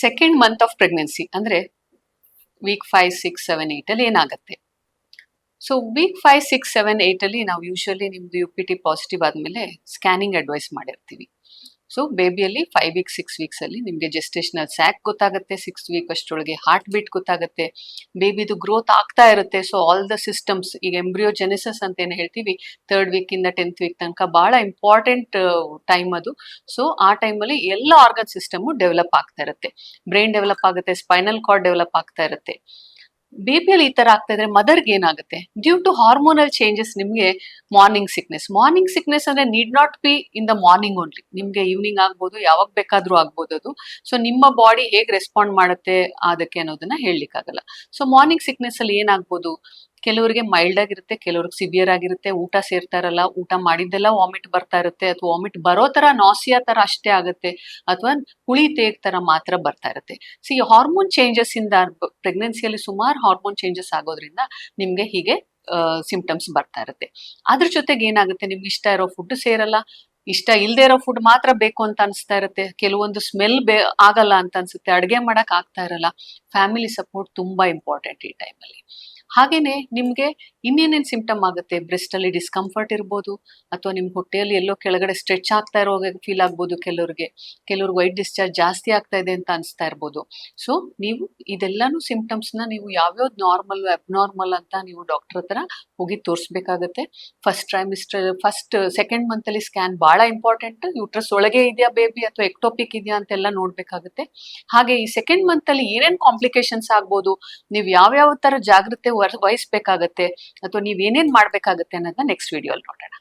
Second month of pregnancy ಅಂದ್ರೆ weak 5, 6, 7, 8 ಅಲ್ಲಿ ಏನಾಗುತ್ತೆ. ಸೊ ವೀಕ್ 5, 6, 7, 8 ಅಲ್ಲಿ ನಾವು ಯೂಶಲಿ ನಿಮ್ದು UPT ಪಾಸಿಟಿವ್ ಆದ್ಮೇಲೆ ಸ್ಕ್ಯಾನಿಂಗ್ ಅಡ್ವೈಸ್ ಮಾಡಿರ್ತೀವಿ. ಸೊ ಬೇಬಿಯಲ್ಲಿ 5 ವೀಕ್ಸ್ 6 ವೀಕ್ಸ್ ಅಲ್ಲಿ ನಿಮಗೆ ಜೆಸ್ಟೇಷನಲ್ ಸ್ಯಾಕ್ ಗೊತ್ತಾಗುತ್ತೆ, 6 ವೀಕ್ ಅಷ್ಟೊಳಗೆ ಹಾರ್ಟ್ ಬೀಟ್ ಗೊತ್ತಾಗುತ್ತೆ, ಬೇಬಿದು ಗ್ರೋತ್ ಆಗ್ತಾ ಇರುತ್ತೆ. ಸೊ ಆಲ್ ದ ಸಿಸ್ಟಮ್ಸ್, ಈಗ ಎಂಬ್ರಿಯೋಜೆನೆಸಿಸ್ ಅಂತ ಏನು ಹೇಳ್ತೀವಿ, 3rd ವೀಕ್ ಇಂದ 10th ವೀಕ್ ತನಕ ಬಹಳ ಇಂಪಾರ್ಟೆಂಟ್ ಟೈಮ್ ಅದು. ಸೊ ಆ ಟೈಮಲ್ಲಿ ಎಲ್ಲ ಆರ್ಗನ್ ಸಿಸ್ಟಮ್ ಡೆವಲಪ್ ಆಗ್ತಾ ಇರುತ್ತೆ, ಬ್ರೈನ್ ಡೆವಲಪ್ ಆಗುತ್ತೆ, ಸ್ಪೈನಲ್ ಕಾರ್ಡ್ ಡೆವಲಪ್ ಆಗ್ತಾ ಇರುತ್ತೆ. ಬೇಬಿಯಲ್ಲಿ ಈ ತರ ಆಗ್ತಾ ಇದ್ರೆ ಮದರ್ಗೆ ಏನಾಗುತ್ತೆ, ಡ್ಯೂ ಟು ಹಾರ್ಮೋನಲ್ ಚೇಂಜಸ್ ನಿಮ್ಗೆ ಮಾರ್ನಿಂಗ್ ಸಿಕ್ನೆಸ್ ಅಂದ್ರೆ need not be in the morning only, ನಿಮ್ಗೆ ಈವ್ನಿಂಗ್ ಆಗ್ಬೋದು, ಯಾವಾಗ ಬೇಕಾದ್ರೂ ಆಗ್ಬೋದು ಅದು. ಸೊ ನಿಮ್ಮ ಬಾಡಿ ಹೇಗೆ ರೆಸ್ಪಾಂಡ್ ಮಾಡುತ್ತೆ ಅದಕ್ಕೆ ಅನ್ನೋದನ್ನ ಹೇಳಲಿಕ್ಕಾಗಲ್ಲ. ಸೊ ಮಾರ್ನಿಂಗ್ ಸಿಕ್ನೆಸ್ ಅಲ್ಲಿ ಏನಾಗ್ಬೋದು, ಕೆಲವರಿಗೆ ಮೈಲ್ಡ್ ಆಗಿರುತ್ತೆ, ಕೆಲವ್ರಿಗೆ ಸಿವಿಯರ್ ಆಗಿರುತ್ತೆ, ಊಟ ಸೇರ್ತಾ ಇರಲ್ಲ, ಊಟ ಮಾಡಿದ್ದೆಲ್ಲ ವಾಮಿಟ್ ಬರ್ತಾ ಇರುತ್ತೆ, ಅಥವಾ ವಾಮಿಟ್ ಬರೋ ತರ ನಾಸಿಯಾ ತರ ಅಷ್ಟೇ ಆಗುತ್ತೆ, ಅಥವಾ ಹುಳಿ ತೇಗ್ ತರ ಮಾತ್ರ ಬರ್ತಾ ಇರುತ್ತೆ. ಸಿ ಹಾರ್ಮೋನ್ ಚೇಂಜಸ್ ಇಂದ ಪ್ರೆಗ್ನೆನ್ಸಿಯಲ್ಲಿ ಸುಮಾರು ಹಾರ್ಮೋನ್ ಚೇಂಜಸ್ ಆಗೋದ್ರಿಂದ ನಿಮ್ಗೆ ಹೀಗೆ ಸಿಂಪ್ಟಮ್ಸ್ ಬರ್ತಾ ಇರುತ್ತೆ. ಅದ್ರ ಜೊತೆಗೆ ಏನಾಗುತ್ತೆ, ನಿಮ್ಗೆ ಇಷ್ಟ ಇರೋ ಫುಡ್ ಸೇರಲ್ಲ, ಇಷ್ಟ ಇಲ್ದೇ ಇರೋ ಫುಡ್ ಮಾತ್ರ ಬೇಕು ಅಂತ ಅನ್ಸ್ತಾ ಇರುತ್ತೆ, ಕೆಲವೊಂದು ಸ್ಮೆಲ್ ಆಗಲ್ಲ ಅಂತ ಅನ್ಸುತ್ತೆ, ಅಡ್ಗೆ ಮಾಡಕ್ ಆಗ್ತಾ ಇರಲ್ಲ. ಫ್ಯಾಮಿಲಿ ಸಪೋರ್ಟ್ ತುಂಬಾ ಇಂಪಾರ್ಟೆಂಟ್ ಈ ಟೈಮಲ್ಲಿ. ಹಾಗೇನೆ ನಿಮ್ಗೆ ಇನ್ನೇನೇನ್ ಸಿಂಪ್ಟಮ್ ಆಗುತ್ತೆ, ಬ್ರೆಸ್ಟ್ ಅಲ್ಲಿ ಡಿಸ್ಕಂಫರ್ಟ್ ಇರ್ಬೋದು, ಅಥವಾ ನಿಮ್ ಹೊಟ್ಟೆಯಲ್ಲಿ ಎಲ್ಲೋ ಕೆಳಗಡೆ ಸ್ಟ್ರೆಚ್ ಆಗ್ತಾ ಇರೋ ಫೀಲ್ ಆಗ್ಬೋದು, ಕೆಲವ್ರಿಗೆ ವೈಟ್ ಡಿಸ್ಚಾರ್ಜ್ ಜಾಸ್ತಿ ಆಗ್ತಾ ಇದೆ ಅಂತ ಅನ್ಸ್ತಾ ಇರ್ಬೋದು. ಸೊ ನೀವು ಇದೆಲ್ಲಾನು ಸಿಂಪ್ಟಮ್ಸ್ ನ ನೀವು ಯಾವ್ಯಾವ್ದು ನಾರ್ಮಲ್ ಅಬ್ನಾರ್ಮಲ್ ಅಂತ ನೀವು ಡಾಕ್ಟರ್ ಹತ್ರ ಹೋಗಿ ತೋರಿಸ್ಬೇಕಾಗತ್ತೆ. ಸೆಕೆಂಡ್ ಮಂತ್ ಅಲ್ಲಿ ಸ್ಕ್ಯಾನ್ ಬಹಳ ಇಂಪಾರ್ಟೆಂಟ್, ಯೂಟ್ರಸ್ ಒಳಗೆ ಇದೆಯಾ ಬೇಬಿ ಅಥವಾ ಎಕ್ಟೋಪಿಕ್ ಇದೆಯಾ ಅಂತೆಲ್ಲ ನೋಡ್ಬೇಕಾಗುತ್ತೆ. ಹಾಗೆ ಈ ಸೆಕೆಂಡ್ ಮಂತ್ ಅಲ್ಲಿ ಏನೇನ್ ಕಾಂಪ್ಲಿಕೇಶನ್ಸ್ ಆಗ್ಬೋದು, ನೀವು ಯಾವ ತರ ಜಾಗ್ರತೆ ವಹಿಸ್ಬೇಕಾಗತ್ತೆ, ಅಥವಾ ನೀವ್ ಏನೇನ್ ಮಾಡ್ಬೇಕಾಗತ್ತೆ ಅನ್ನೋದನ್ನ ನೆಕ್ಸ್ಟ್ ವಿಡಿಯೋ ಅಲ್ಲಿ ನೋಡೋಣ.